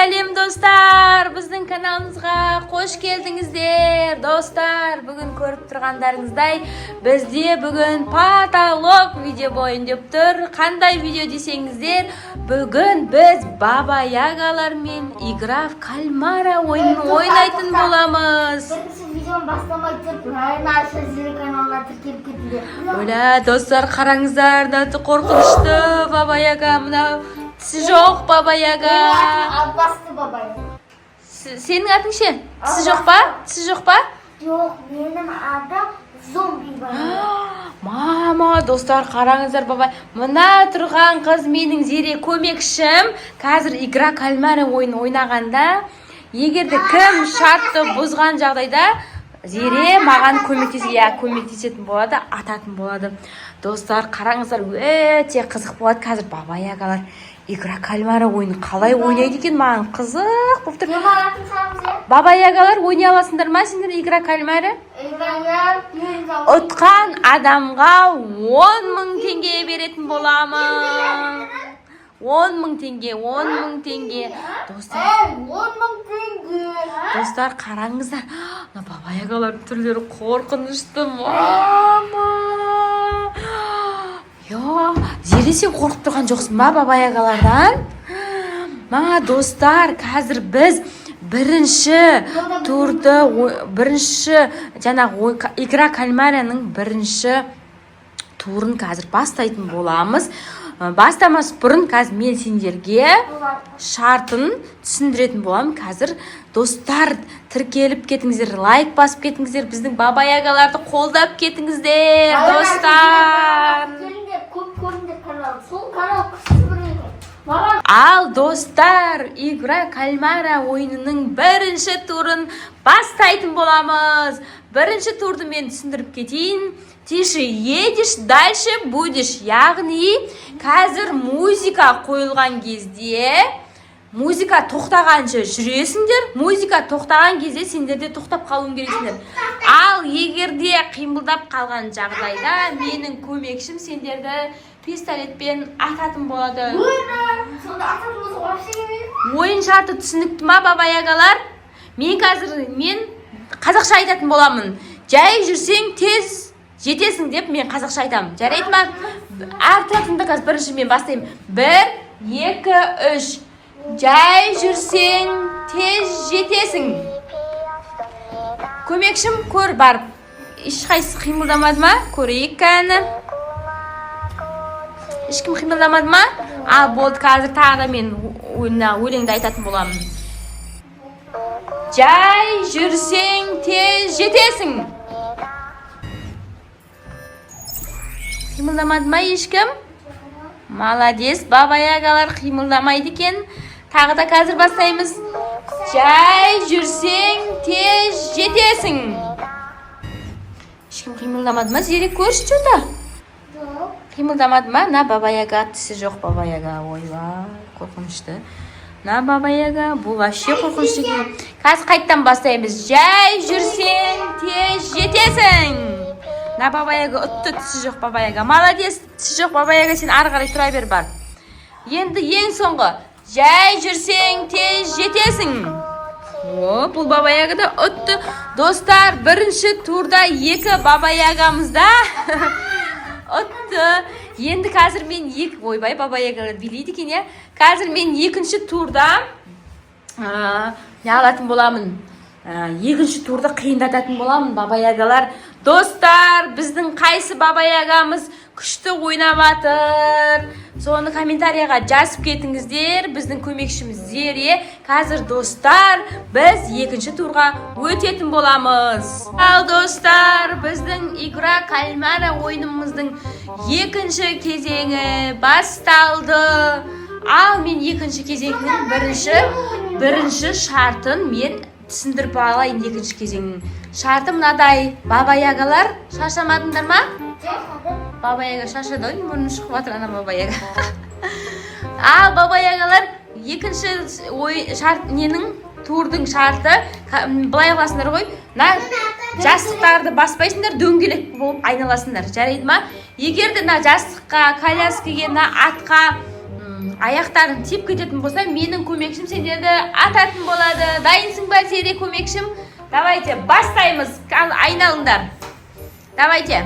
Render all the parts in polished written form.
Сәлем достар, біздің каналымызға қош келдіңіздер. Достар, бүгін көріп тұрғандарыңыздай, бізде бүгін потолок видео бойын деп тұр. Қандай видео десеңіздер, бүгін біз Баба Ягалармен игра в кальмара ойынын ойнайтын боламыз. Бірінші видеоны бастамай тұрып, Райна Зере каналына тіркеліп кетіңдер. Оля, достар, қараңыздар, да қорқынышты Баба Яга, мынау тісі жоқ Баба Яга. Аббасты бабай. Сенің атың ше? Тісі жоқ па? Тісі жоқ па? Жоқ, менің атым зомби бабай. Мама, достар, қараңыздар бабай. Мына тұрған қыз менің Зере көмекшім. Қазір игра кальмара ойын ойнағанда, егерде кім шартты бұзған жағдайда, Зере маған көмектесетін болады, ататын болады. Достар, қараңыздар, өте қызық болады. Қазір Баба Ягалар игра кальмара ойын қалай ойнайды екен, маған қызық болып тұр. Баба Ягалар ойнай аласыңдар ма сендер игра кальмара? Ұтқан адамға 10.000 теңге беретін боламын. 10.000 теңге, 10.000 теңге. Достар, қараңыздар. Баба Ягалар түрлері қорқынышты. Мама! Зере, сен қорқып тұрған жоқсың ба Баба Ягалардан? Достар, қазір біз бірінші игра кальмараның бірінші турын қазір бастайтын боламыз. Бастамас бұрын қазір мен сендерге шартын түсіндіретін болам. Қазір достар, тіркеліп кетіңіздер, лайк басып кетіңіздер, біздің Баба Ягаларды қолдап кетіңіздер, достар. Ал достар, игра кальмара ойынының бірінші турын бастайтын боламыз. Бірінші турды мен түсіндіріп кетейін. Тише едешь, дальше будешь. Яғни, қазір музыка қойылған кезде, музыка тоқтағанша жүресіңдер, музыка тоқтаған кезде сендерде тоқтап қалуың керексіңдер. Ал егерде қимылдап қалған жағдайда, менің көмекшім сендерді пистолетпен ататын болады. Ойын шарты түсінікті ма, Баба Ягалар? Мен қазақша айтатын боламын. Жай жүрсең тез жетесің деп мен қазақша айтамын. Жарайды ма? Артырақсында қазір бірінші мен бастаймын. 1, 2, 3. Жай жүрсең тез жетесің. Көмекшім көр барып. Ешқайсысы қимылдамады ма? Көрейік кәні. Ешкім қимылдамады ма? Ал болды, қазір тағы да мен өлеңді айтатын боламын. Жай жүрсең тез жетесің. Қимылдамады ма ешкім? Молодец, Баба Ягалар қимылдамайды екен. Тағы да қазір бастаймыз. Жай жүрсең тез жетесің. Ешкім қимылдамады ма? Зере көрші жота? Қимылдамады ма? На, Баба Яга, тісі жоқ Баба Яга. Ойбай, қорқынышты. На, Баба Яга, бұл вообще қорқынышты. Қазір қайттан бастаймыз. Жай жүрсең тез жетесің. На, Баба Яга, ұтты, тісі жоқ Баба Яга. Молодец, тісі жоқ Баба Яга, сен ары қарай тұра бер бар. Енді ең соңғы. Жай жүрсең тез жетесің. Бұл Баба Яга да ұтты. Достар, бірінші турда 2 Баба Ягамызда ұтты. Енді қазір мен ойбай, Баба Ягалар билейді екен, я. Қазір мен екінші турда не алатын боламын? Екінші турды қиындататын боламын, Баба Ягалар. Достар, біздің қайсы Баба Ягамыз күшті ойнап атыр? Соны комментарияға жазып кетіңіздер. Біздің көмекшіміз Зере. Қазір достар, біз екінші турға өтетін боламыз. Ал достар, біздің игра кальмара ойынымыздың екінші кезеңі басталды. Ал мен екінші кезеңнің бірінші шартын мен түсіндіріп алайын. Екінші кезеңнің шарты мынадай. Баба Ягалар, шаршамадыңдар ма? Баба Яга шаршады ғой, мұрны шығып жатыр ана Баба Яга. Ал Баба Ягалар, екінші турдың шарты, былай қыласыңдар ғой. Жастықтарды баспайсыңдар, дөңгелек болып айналасыңдар. Жарайды ма? Егерде жастыққа, коляскаға, атқа аяқтарын тиіп кететін болса, менің көмекшім сендерді ататын болады. Дайынсың ба, Зере көмекшім? Давайте, бастаймыз. Айналыңдар. Давайте.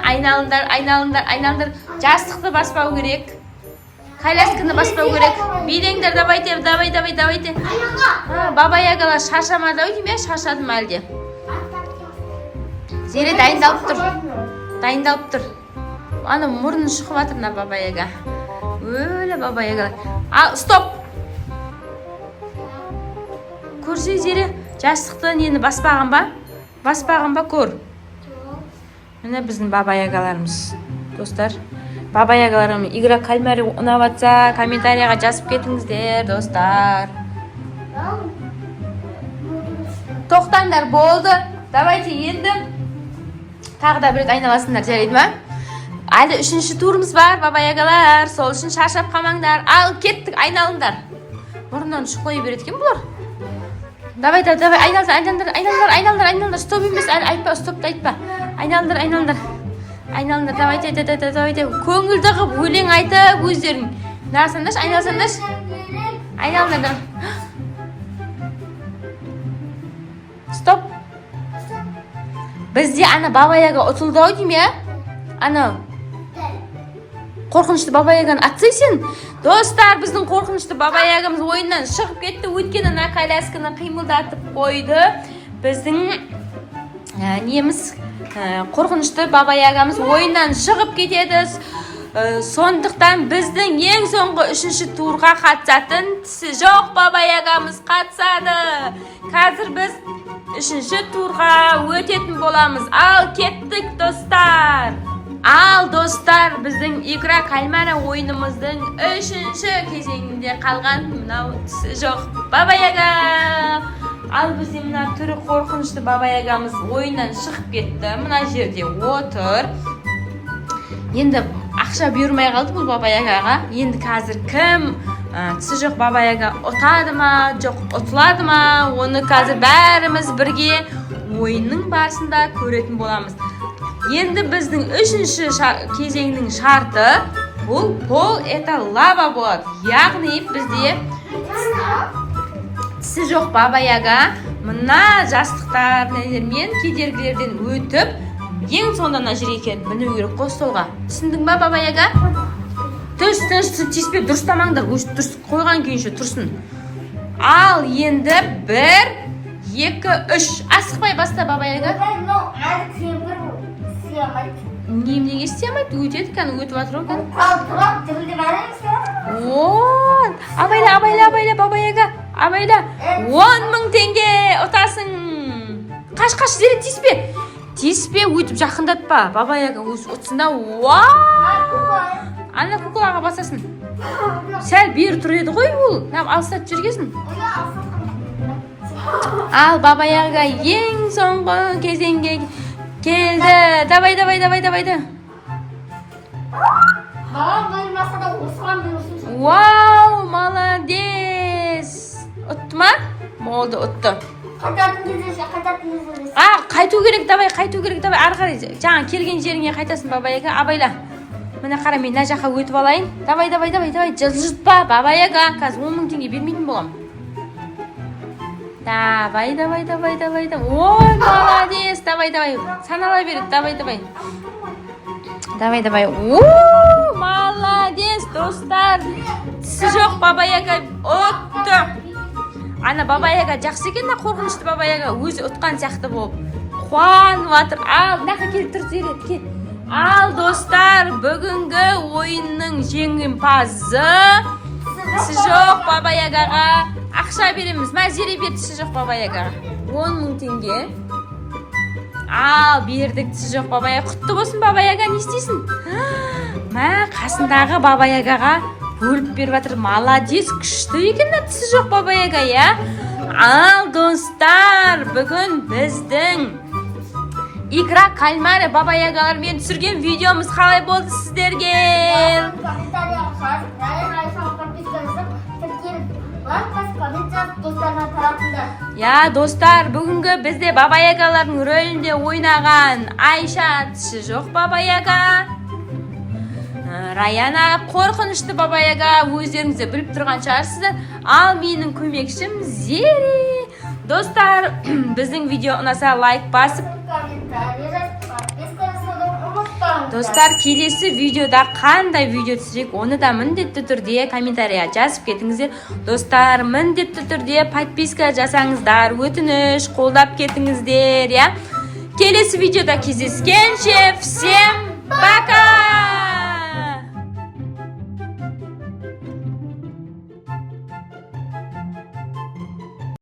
Айналыңдар. Жастықты баспау керек. Колясканы баспау керек. Билеңдер, давайте. Баба Ягалар шаршамады ау деймін, шаршады ма әлде? Зере дайындалып тұр. Ана мұрнын шықып жатыр мына Баба Яга. Өлі Баба Ягалар. Ал, стоп! Көрсе Зере, жастықты нені баспаған ба, көр. Міне біздің Баба Ягаларымыз. Достар, Баба Ягаларым игра кальмари ұнап жатса, комментарияға жазып кетіңіздер, достар. Тоқтаңдар, болды. Давайте енді тағы да бір айналасыңдар, жарайды ма? Әлі 3-ші турымыз бар, Баба Ягалар. Сол үшін шаршап қалмаңдар. Ал, кеттік, айналыңдар. Мұрнынан шықлай береткен бұлар. Давай, айналдар. Стоп емес, айтпа, стопты айтпа. Айналдар. Давайте. Көңілді қып, өлең айтып, өздерің. Айналсаңдаш. Айналдар. Стоп. Бізде ана Баба Яга ұтылды ау дейм, я? Ана қорқынышты Баба Яганы атсай сен. Достар, біздің қорқынышты Баба Ягамыз ойыннан шығып кетті. Өйткені ана колясканы қимылдатып қойды. Біздің неміз қорқынышты Баба Ягамыз ойыннан шығып кетеді. Сондықтан біздің ең соңғы 3-ші турға қатысатын тісі жоқ Баба Ягамыз қатысады. Қазір біз 3-ші турға өтетін боламыз. Ал, кеттік, достар. Ал, достар, біздің игра кальмара ойынымыздың 3-ші кезеңінде қалған мынау тісі жоқ Баба Яга. Ал, бізде мына түрі қорқынышты Баба Ягамыз ойыннан шығып кетті. Мына жерде отыр. Енді ақша бұйырмай қалды бұл Баба Ягаға. Енді қазір кім тісі жоқ Баба Яга ұтады ма, жоқ ұтылады ма? Оны қазір бәріміз бірге ойынның барысында көретін боламыз. Енді біздің 3-ші кезеңнің шарты бұл пол это лава болады. Яғни бізде тісі жоқ Баба Яга мына жастықтармен кедергілерден өтіп ең соңында жүр екен. Міну керек қой столға. Түсіндің ба, Баба Яга? Тиіспе, дұрыстамаңдар. Дұрыс қойған күйінше тұрсын. Ал, енді 1, 2, 3. Асықпай баста, Баба Яга. Неге істемейді? Өтеді кәні, өтіп атыр оған. Абайла, Баба Яга. Абайла. 10.000 теңге ұтасың. Қаш, Зере, тиіспе, өтіп жақындатпа. Баба Яга ұтсында. Ана куклаға басасын. Сәл бері тұр еді ғой ол. Алыстап жүргесін. Ал, Баба Яга ең соңғы кезеңге келді. Давай. Вау, молодец. Ұтты ма? Болды, ұтты. Қайту керек, давай. Ары қарай. Жаңа келген жеріңе қайтасың, Баба Яга. Абайла. Міне қара, мен мына жаққа өтіп алайын. Давай. Жылжытпа, Баба Яга. Қазір 10.000 теңге бермейтін болам. Давай. Ой, молодец. Давай. Санала береді. Давай. О, молодец, достар. Тісі жоқ Баба Яга ұтты. Ана Баба Яга жақсы екен, қорқынышты Баба Яга өзі ұтқан сияқты болып қуанып жатыр. Ал, мына келіп тұр, Зере, кел. Ал, достар, бүгінгі ойынның жеңімпазы тісі жоқ Баба Ягаға ақша береміз. Зере бер тісі жоқ Баба Ягаға 10.000 теңге. Ал, бердік тісі жоқ Баба Яга. Құтты болсын, Баба Яга, не істейсің? Қасындағы Баба Ягаға бөліп беріп жатыр. Молодец, күшті екен тісі жоқ Баба Яга, я? Ал, достар, бүгін біздің игра кальмары Баба Ягалармен түсірген видеомыз қалай болды сіздерге? Я, достар, бүгінгі бізде Баба Ягалардың рөлінде ойнаған Айша тісі жоқ Баба Яга, Раяна қорқынышты Баба Яга, өздеріңіз де біліп тұрған шығарсыздар. Ал менің көмекшім Зере. Достар, біздің видео ұнаса лайк басып, достар, келесі видеода қандай видео түсірек, оны да міндетті түрде комментария жазып кетіңіздер. Достар, міндетті түрде подписка жасаңыздар, өтініш қолдап кетіңіздер, я. Келесі видеода кездескенше, всем